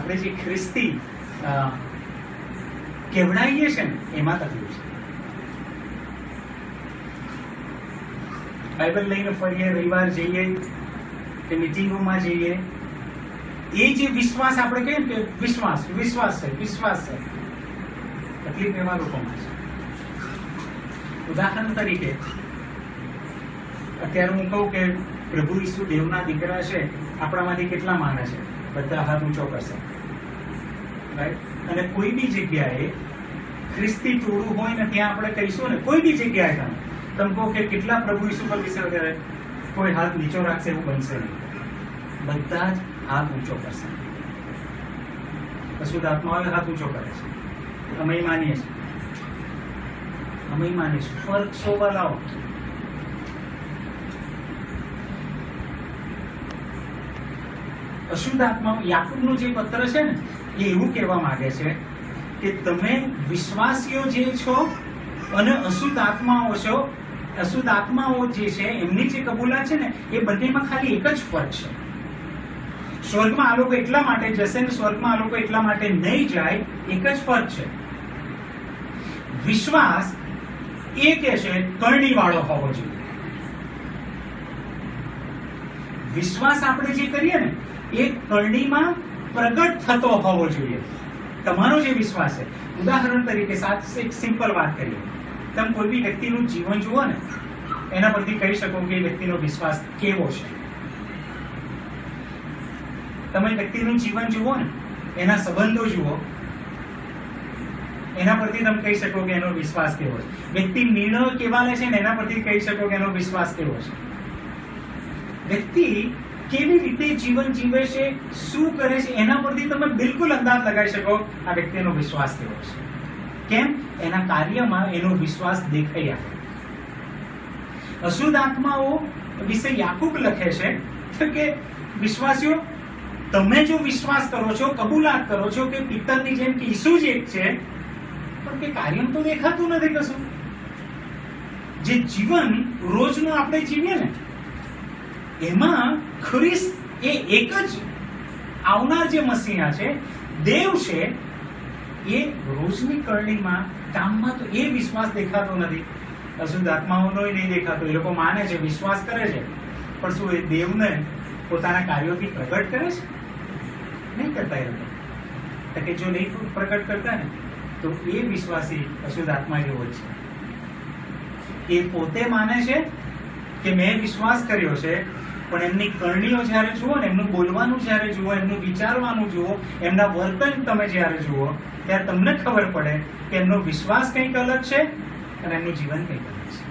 આપણે જે ખ્રિસ્તી કેવડાવીએ છે ને એમાં તકલીફ છે. બાઇબલ લઈને ફરીએ, રવિવાર જઈએ કે મિટિંગોમાં જઈએ, એ જે વિશ્વાસ આપણે કહીએ ને કે વિશ્વાસ છે, તકલીફ એવા લોકોમાં છે. ઉદાહરણ તરીકે અત્યારે હું કહું કે પ્રભુ ઈસુ દેવના દીકરા છે, આપણામાંથી કેટલા માને છે? બધા હાથ ઊંચો કરશે, રાઈટ? અને કોઈ બી જગ્યાએ ખ્રિસ્તી ટોળું હોય ને ત્યાં આપણે કહીશું ને, કોઈ બી જગ્યાએ તમે કહો કે કેટલા પ્રભુ ઈસુ પર વિશ્વાસ કરે, કોઈ હાથ નીચો રાખશે એવું બનશે નહીં. બધા જ હાથ ઊંચો કરશે. અશુદ્ધ આત્માઓ હાથ ઊંચો કરે છે. અમે માનીએ છીએ. ફર્ક શોધવા લાવો. અશુદ્ધ આત્માઓ, યાકૂબનું જે પત્ર છે ને એ એવું કહેવા માંગે છે કે તમે વિશ્વાસીઓ જે છો અને અશુદ્ધ આત્માઓ છો, અશુદ્ધ આત્માઓ જે છે એમની જે કબૂલાત છે ને એ બંનેમાં ખાલી એક જ ફરક છે. સ્વર્ગમાં આ લોકો એટલા માટે જશે ને સ્વર્ગમાં આ લોકો એટલા માટે નહીં જાય, એક જ ફરક છે. વિશ્વાસ એ કે છે કરણી વાળો હોવો જોઈએ. વિશ્વાસ આપણે જે કરીએ ને એ કરણીમાં પ્રગટ થતો હોવો જોઈએ. તમારો જે વિશ્વાસ છે, ઉદાહરણ તરીકે એક સિમ્પલ વાત કરીએ, તમે કોઈ બી વ્યક્તિનું જીવન જુઓ ને એના પરથી કહી શકો કે એ વ્યક્તિનો વિશ્વાસ કેવો છે. તમે વ્યક્તિનું જીવન જુઓ ને, એના સંબંધો જુઓ, એના પરથી તમે કહી શકો કે એનો વિશ્વાસ કેવો છે. વ્યક્તિ નિર્ણયો કેવા લે છે ને એના પરથી કહી શકો કે એનો વિશ્વાસ કેવો છે. વ્યક્તિ કેવી રીતે જીવન જીવે છે, શું કરે છે, એના પરથી તમે બિલકુલ અંદાજ લગાવી શકો આ વ્યક્તિનો વિશ્વાસ કેવો છે. કેમ? એના કાર્યમાં એનો વિશ્વાસ દેખાઈ આવે. અશુદ્ધ આત્માઓ વિશે યાકૂબ લખે છે કે વિશ્વાસીઓ, તમે જો વિશ્વાસ કરો છો, કબૂલાત કરો છો કે પિત્તરની જેમ કે ઈસુ જ એક છે, પણ કે કાર્ય તો દેખાતું નથી કશું. જે જીવન રોજનું આપણે જીવીએ ને એમાં ખ્રિસ્ત એ એક જ આવનાર જે મસીહા છે, દેવ છે, એ રોજની કરણીમાં કામમાં તો એ વિશ્વાસ દેખાતો નથી. અશુદ્ધ આત્માઓનો નહીં દેખાતો. એ લોકો માને છે, વિશ્વાસ કરે છે, પણ શું એ દેવને પોતાના કાર્યોથી પ્રગટ કરે છે? નહીં કરતા. એ લોકો કે જો નહીં પ્રગટ કરતા ને તો એ વિશ્વાસી અશુદ્ધ આત્મા જેવો જ છે. એ પોતે માને છે કે મેં વિશ્વાસ કર્યો છે, પણ એમની કરણીઓ જ્યારે જુઓ ને, એમનું બોલવાનું જ્યારે જુઓ, એમનું વિચારવાનું જુઓ, એમના વર્તન તમે જ્યારે જુઓ, ત્યારે તમને ખબર પડે કે એમનો વિશ્વાસ કંઈક અલગ છે અને એમનું જીવન કંઈક અલગ છે.